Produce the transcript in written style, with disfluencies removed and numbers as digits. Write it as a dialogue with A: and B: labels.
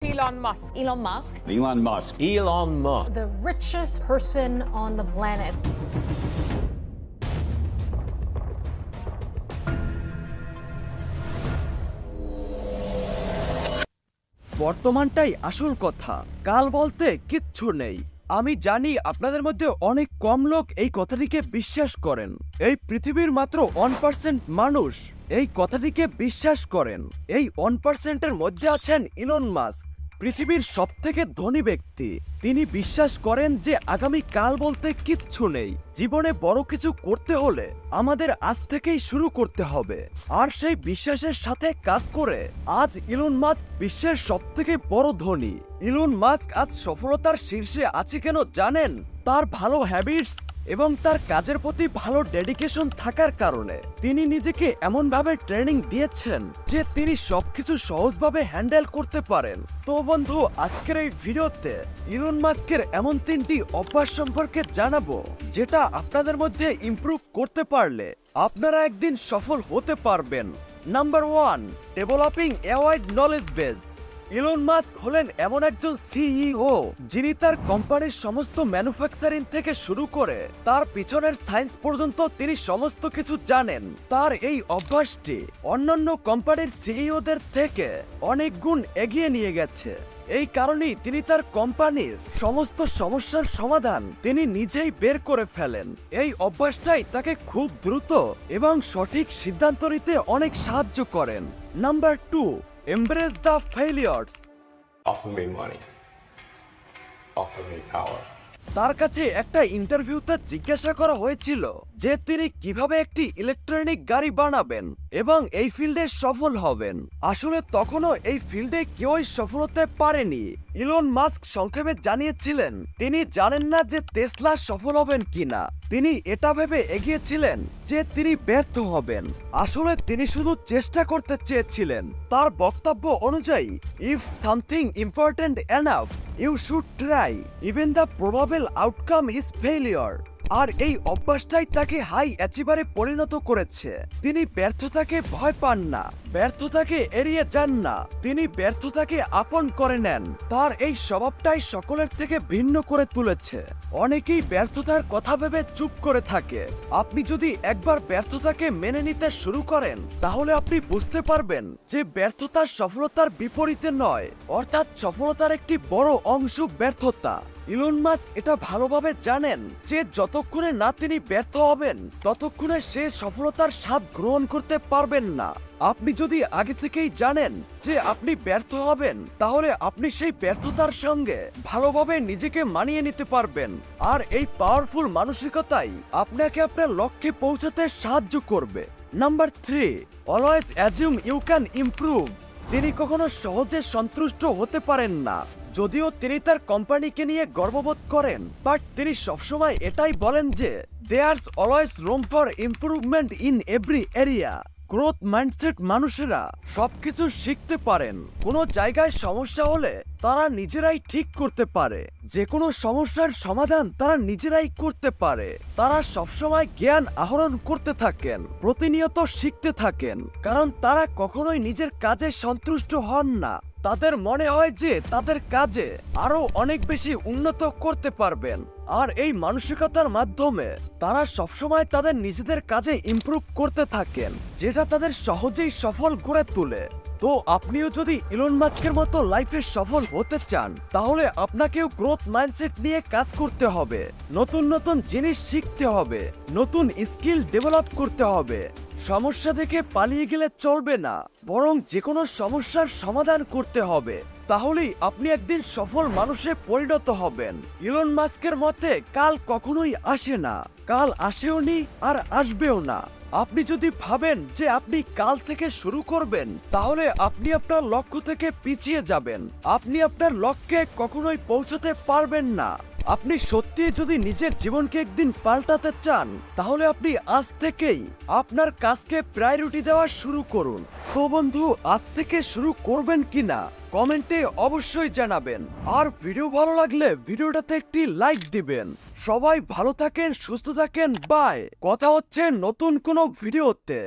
A: Elon Musk.
B: Elon Musk.
C: Elon Musk.
D: Elon Musk.
E: The richest person on the planet.
F: বর্তমানটাই আসল কথা, কাল বলতে কিচ্ছু নেই। আমি জানি আপনাদের মধ্যে অনেক কম লোক এই কথাটিকে বিশ্বাস করেন। এই পৃথিবীর মাত্র 1% মানুষ এই কথাটিকে বিশ্বাস করেন। এই 1%-এর মধ্যে আছেন ইলন মাস্ক, পৃথিবীর সবথেকে ধনী ব্যক্তি। তিনি বিশ্বাস করেন যে আগামী কাল বলতে কিচ্ছু নেই। জীবনে বড় কিছু করতে হলে আমাদের আজ থেকেই শুরু করতে হবে। আর সেই বিশ্বাসের সাথে কাজ করে আজ ইলন মাস্ক বিশ্বের সবথেকে বড় ধনী। ইলন মাস্ক আজ সফলতার শীর্ষে আছে কেন জানেন? তার ভালো হ্যাবিটস এবং তার কাজের প্রতি ভালো ডেডিকেশন থাকার কারণে। তিনি নিজেকে এমনভাবে ট্রেনিং দিয়েছেন যে তিনি সবকিছু সহজভাবে হ্যান্ডেল করতে পারেন। তো বন্ধু, আজকের এই ভিডিওতে ইলন মাস্কের এমন 3টি অভ্যাস সম্পর্কে জানাবো যেটা আপনাদের মধ্যে ইমপ্রুভ করতে পারলে আপনারা একদিন সফল হতে পারবেন। Number 1, developing a wide knowledge base. Elon Musk হলেন এমন একজন সিইও যিনি তার কোম্পানির সমস্ত ম্যানুফ্যাকচারিং থেকে শুরু করে তার পিছনের সায়েন্স পর্যন্ত তিনি সমস্ত কিছু জানেন। তার এই অভ্যাসটি অন্যান্য কোম্পানির সিইওদের থেকে অনেক গুণ এগিয়ে নিয়ে গেছে। এই কারণেই তিনি তার কোম্পানির সমস্ত সমস্যার সমাধান তিনি নিজেই বের করে ফেলেন। এই অভ্যাসটাই তাকে খুব দ্রুত এবং সঠিক সিদ্ধান্ত নিতে অনেক সাহায্য করেন। Number 2, embrace the failures.
D: Offer me money. Offer me power.
F: তার কাছে একটা ইন্টারভিউতে জিজ্ঞাসা করা হয়েছিল যে তিনি কিভাবে একটি ইলেকট্রনিক গাড়ি বানাবেন এবং এই ফিল্ডে সফল হবেন। আসলে তখনও এই ফিল্ডে কেউই সফল হতে পারেনি। ইলন মাস্ক সংক্ষেপে জানিয়েছিলেন তিনি জানেন না যে টেসলা সফল হবেন কিনা। তিনি এটা ভেবে এগিয়েছিলেন যে তিনি ব্যর্থ হবেন। আসলে তিনি শুধু চেষ্টা করতে চেয়েছিলেন। তার বক্তব্য অনুযায়ী, if something important enough you should try even the probable outcome is failure. আর এই অভ্যাসটাই তাকে হাই অ্যাচিভারে পরিণত করেছে। তিনি ব্যর্থতাকে ভয় পান না, ব্যর্থতাকে এড়িয়ে যান না, তিনি ব্যর্থতাকে আপন করে নেন। তার এই স্বভাবটাই সকলের থেকে ভিন্ন করে তুলেছে। অনেকেই ব্যর্থতার কথা ভেবে চুপ করে থাকে। আপনি যদি একবার ব্যর্থতাকে মেনে নিতে শুরু করেন তাহলে আপনি বুঝতে পারবেন যে ব্যর্থতা সফলতার বিপরীতে নয়, অর্থাৎ সফলতার একটি বড় অংশ ব্যর্থতা। ইলন মাস্ক এটা ভালোভাবে জানেন যে যতক্ষণে না তিনি ব্যর্থ হবেন ততক্ষণে সে সফলতার স্বাদ গ্রহণ করতে পারবেন না। আপনি যদি আগে থেকেই জানেন যে আপনি ব্যর্থ হবেন তাহলে আপনি সেই ব্যর্থতার সঙ্গে ভালোভাবে নিজেকে মানিয়ে নিতে পারবেন। আর এই পাওয়ারফুল মানসিকতাই আপনাকে আপনার লক্ষ্যে পৌঁছাতে সাহায্য করবে। Number 3, always assume you can improve. তিনি কখনো সহজে সন্তুষ্ট হতে পারেন না। যদিও তিনি তার কোম্পানিকে নিয়ে গর্ববোধ করেন, বাট তিনি সবসময় এটাই বলেন যে there's always room for improvement in every area. Growth mindset মানুষেরা সবকিছু শিখতে পারেন। কোনো জায়গায় সমস্যা হলে তারা নিজেরাই ঠিক করতে পারে। যে কোনো সমস্যার সমাধান তারা নিজেরাই করতে পারে। তারা সবসময় জ্ঞান আহরণ করতে থাকেন, প্রতিনিয়ত শিখতে থাকেন, কারণ তারা কখনোই নিজের কাজে সন্তুষ্ট হন না। তাদের মনে হয় যে তাদের কাজে আরো অনেক বেশি উন্নত করতে পারবেন। আর এই মানসিকতার মাধ্যমে তারা সবসময় তাদের নিজেদের কাজে ইমপ্রুভ করতে থাকেন, যেটা তাদের সহজেই সফল করে তোলে। তো আপনিও যদি ইলন মাস্কের মতো লাইফে সফল হতে চান তাহলে আপনাকেও গ্রোথ মাইন্ডসেট নিয়ে কাজ করতে হবে। নতুন নতুন জিনিস শিখতে হবে, নতুন স্কিল ডেভেলপ করতে হবে। সমস্যা থেকে পালিয়ে গেলে চলবে না, বরং যে কোনো সমস্যার সমাধান করতে হবে। তাহলেই আপনি একদিন সফল মানুষে পরিণত হবেন। ইলন মাস্কের মতে কাল কখনোই আসে না, কাল আসেও নি আর আসবেও না। আপনি যদি ভাবেন যে আপনি কাল থেকে শুরু করবেন তাহলে আপনি আপনার লক্ষ্য থেকে পিছিয়ে যাবেন। আপনি আপনার লক্ষ্যে কখনোই পৌঁছাতে পারবেন না। আপনি সত্যি যদি নিজের জীবনকে একদিন পাল্টাতে চান তাহলে আপনি আজ থেকেই আপনার কাজকে প্রায়োরিটি দেওয়া শুরু করুন। তো বন্ধু, আজ থেকে শুরু করবেন কিনা কমেন্টে অবশ্যই জানাবেন। আর ভিডিও ভালো লাগলে ভিডিওটাতে একটি লাইক দিবেন। সবাই ভালো থাকেন, সুস্থ থাকেন, বাই। কথা হচ্ছে নতুন কোনো ভিডিওতে।